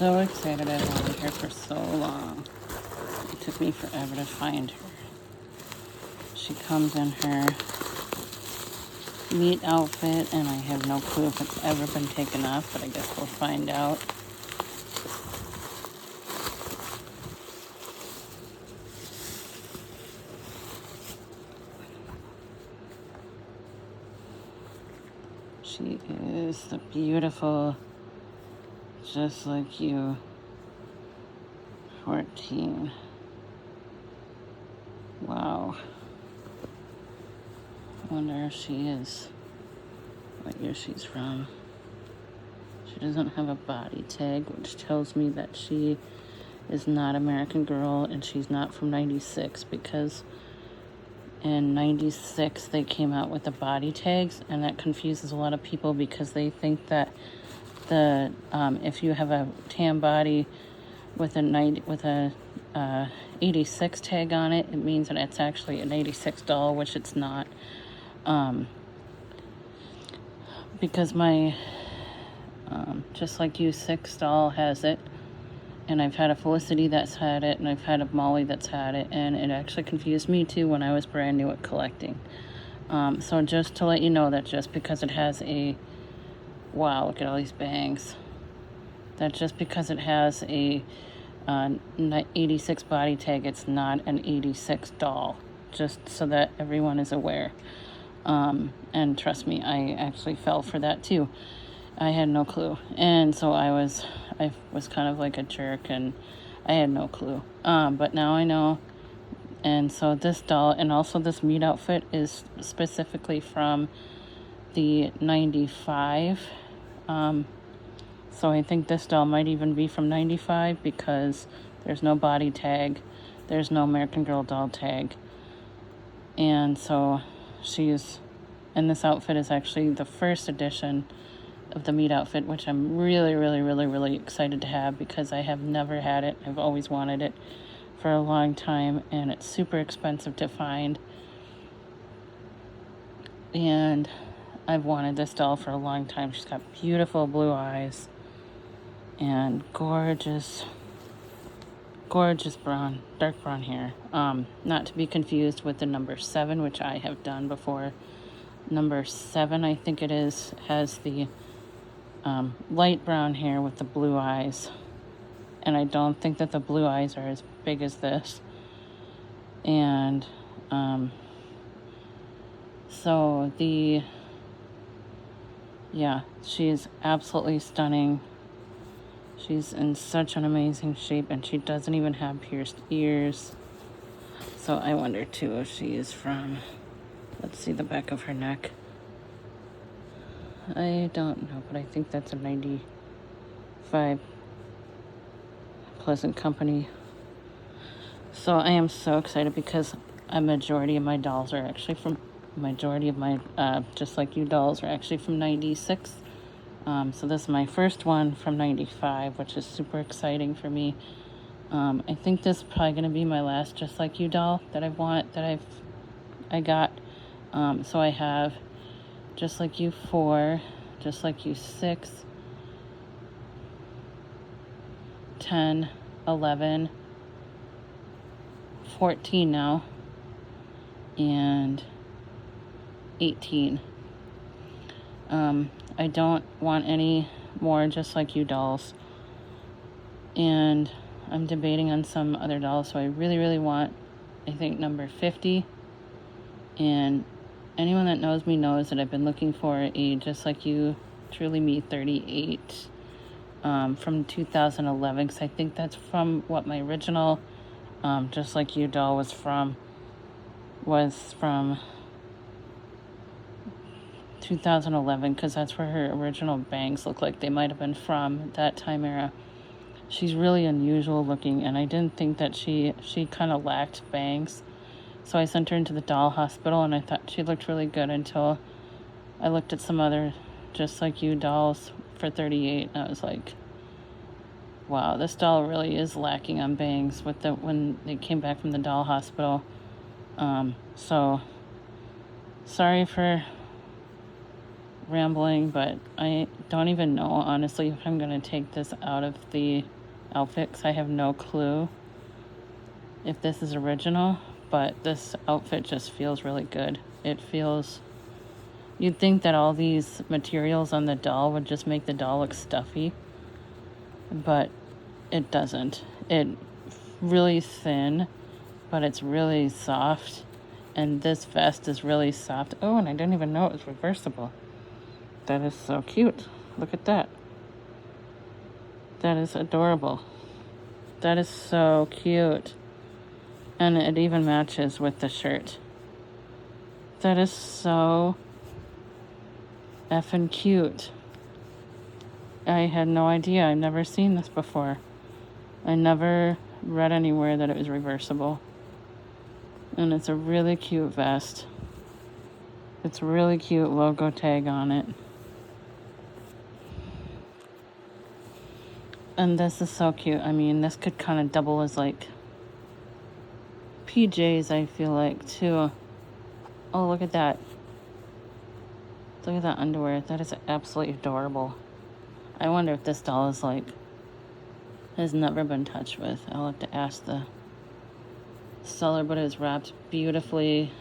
so excited. I wanted her for so long. It took me forever to find her. She comes in her meat outfit, and I have no clue if it's ever been taken off, but I guess we'll find out. She is the beautiful, just like you, 14. Wow. I wonder if she is, what year she's from. She doesn't have a body tag, which tells me that she is not American Girl and she's not from 96, because in 96 they came out with the body tags, and that confuses a lot of people because they think that the if you have a tan body with a 86 tag on it, it means that it's actually an 86 doll, which it's not. Because my Just Like You 6 doll has it, and I've had a Felicity that's had it, and I've had a Molly that's had it, and it actually confused me too when I was brand new at collecting. So just to let you know that just because it has a, wow, look at all these bangs, that just because it has a 86 body tag, it's not an 86 doll, just so that everyone is aware. And trust me, I actually fell for that too. I had no clue, and so I was kind of like a jerk, and I had no clue. But now I know, and so this doll and also this meat outfit is specifically from the 95. So I think this doll might even be from 95 because there's no body tag, there's no American Girl doll tag, and so and this outfit is actually the first edition of the meat outfit, which I'm really, really, really, really excited to have because I have never had it. I've always wanted it for a long time, and it's super expensive to find. And I've wanted this doll for a long time. She's got beautiful blue eyes and gorgeous brown, dark brown hair. Not to be confused with the number 7, which I have done before. Number 7, I think it is, has the light brown hair with the blue eyes, and I don't think that the blue eyes are as big as this. And so she's absolutely stunning. She's in such an amazing shape, and she doesn't even have pierced ears. So I wonder too if she is from, let's see the back of her neck. I don't know, but I think that's a 95 Pleasant Company. So I am so excited because a majority of my dolls are actually from, Just Like You dolls are actually from 96. So this is my first one from 95, which is super exciting for me. I think this is probably going to be my last Just Like You doll that I got. So I have Just Like You 4, Just Like You 6, 10, 11, 14 now, and 18. I don't want any more Just Like You dolls, and I'm debating on some other dolls, so I really, really want, I think, number 50, and anyone that knows me knows that I've been looking for a Just Like You Truly Me 38 from 2011, because I think that's from what my original Just Like You doll was from 2011, because that's where her original bangs look like. They might have been from that time era. She's really unusual looking, and I didn't think that she kind of lacked bangs. So I sent her into the doll hospital, and I thought she looked really good until I looked at some other Just Like You dolls for 38, and I was like, wow, this doll really is lacking on bangs when they came back from the doll hospital. So sorry for rambling, but I don't even know, honestly, if I'm going to take this out of the outfit, 'cause I have no clue if this is original, but this outfit just feels really good. It feels... You'd think that all these materials on the doll would just make the doll look stuffy, but it doesn't. It's really thin, but it's really soft, and this vest is really soft. Oh, and I didn't even know it was reversible. That is so cute. Look at that. That is adorable. That is so cute. And it even matches with the shirt. That is so effing cute. I had no idea. I've never seen this before. I never read anywhere that it was reversible. And it's a really cute vest. It's a really cute logo tag on it. And this is so cute. I mean, this could kind of double as like PJs, I feel like, too. Oh, look at that. Look at that underwear. That is absolutely adorable. I wonder if this doll is like, has never been touched with. I'll have to ask the seller, but it is wrapped beautifully.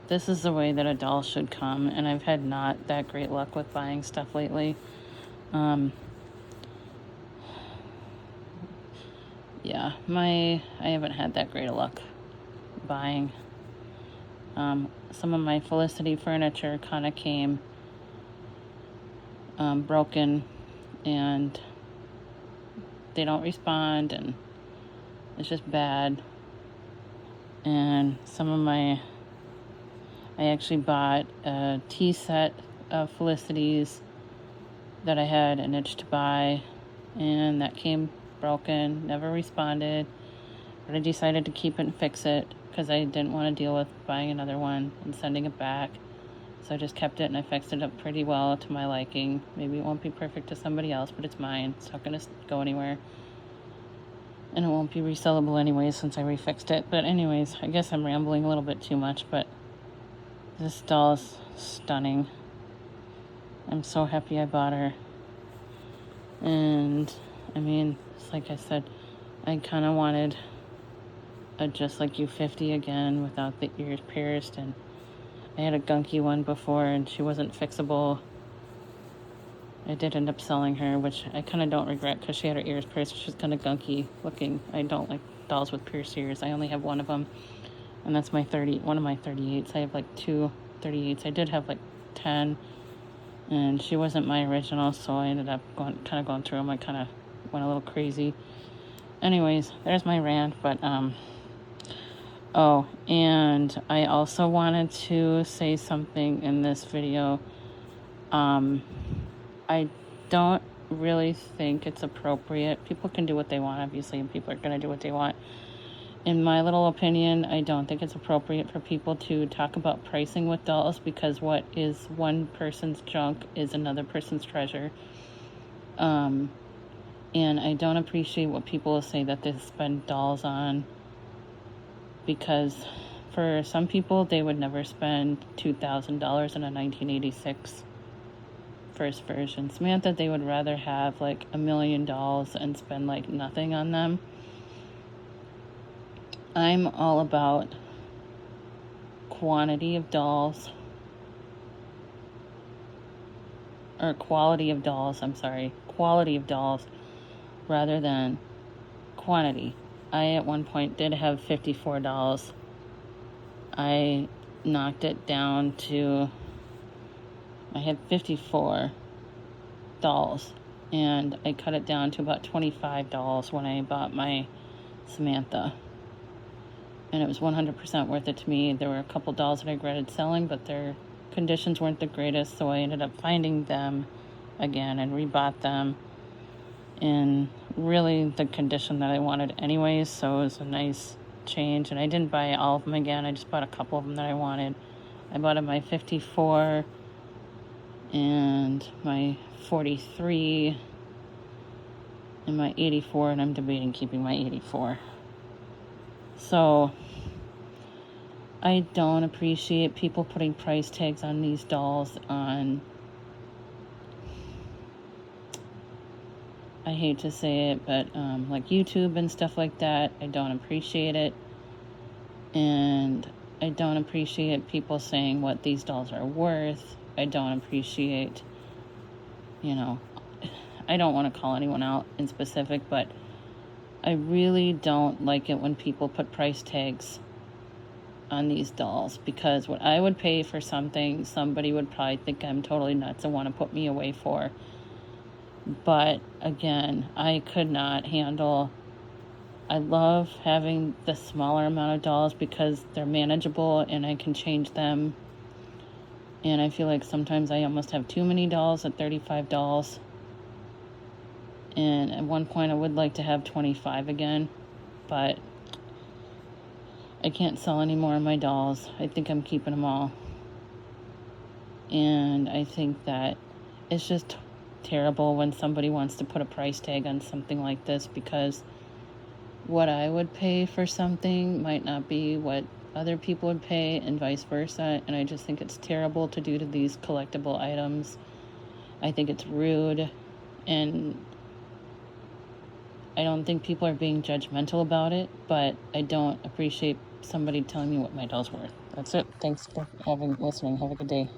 This is the way that a doll should come, and I've had not that great luck with buying stuff lately. Yeah, I haven't had that great of luck buying. Some of my Felicity furniture kind of came broken, and they don't respond, and it's just bad. And I actually bought a tea set of Felicity's that I had an itch to buy, and that came broken, never responded, but I decided to keep it and fix it because I didn't want to deal with buying another one and sending it back. So I just kept it, and I fixed it up pretty well to my liking. Maybe it won't be perfect to somebody else, but it's mine. It's not going to go anywhere. And it won't be resellable anyways since I refixed it. But anyways, I guess I'm rambling a little bit too much, but this doll is stunning. I'm so happy I bought her. And, I mean, it's like I said, I kind of wanted a Just Like You 50 again without the ears pierced, and I had a gunky one before, and she wasn't fixable. I did end up selling her, which I kind of don't regret because she had her ears pierced. She's kind of gunky looking. I don't like dolls with pierced ears. I only have one of them, and that's one of my 38s. I have like 2 38s. I did have like 10, and she wasn't my original, so I ended up going through them. I kind of went a little crazy. Anyways, there's my rant, but oh, and I also wanted to say something in this video. I don't really think it's appropriate. People can do what they want, obviously, and people are going to do what they want. In my little opinion, I don't think it's appropriate for people to talk about pricing with dolls, because what is one person's junk is another person's treasure. And I don't appreciate what people say that they spend dolls on, because for some people, they would never spend $2,000 in a 1986 first version Samantha. They would rather have like $1 million dolls and spend like nothing on them. I'm all about quantity of dolls, or quality of dolls, quality of dolls rather than quantity. I at one point did have 54 dolls. I knocked it down to, I had 54 dolls, and I cut it down to about 25 dolls when I bought my Samantha. And it was 100% worth it to me. There were a couple dolls that I regretted selling, but their conditions weren't the greatest, so I ended up finding them again and rebought them in really the condition that I wanted anyways, so it was a nice change. And I didn't buy all of them again. I just bought a couple of them that I wanted. I bought my 54 and my 43 and my 84, and I'm debating keeping my 84. So I don't appreciate people putting price tags on these dolls on I hate to say it, but like YouTube and stuff like that, I don't appreciate it. And I don't appreciate people saying what these dolls are worth. I don't appreciate, you know, I don't want to call anyone out in specific, but I really don't like it when people put price tags on these dolls, because what I would pay for something, somebody would probably think I'm totally nuts and want to put me away for. But again, I could not handle. I love having the smaller amount of dolls because they're manageable and I can change them. And I feel like sometimes I almost have too many dolls at 35 dolls. And at one point I would like to have 25 again, but I can't sell any more of my dolls. I think I'm keeping them all. And I think that it's just terrible when somebody wants to put a price tag on something like this, because what I would pay for something might not be what other people would pay, and vice versa. And I just think it's terrible to do to these collectible items. I think it's rude, and I don't think people are being judgmental about it, but I don't appreciate somebody telling me what my doll's worth. That's it. Thanks for listening. Have a good day.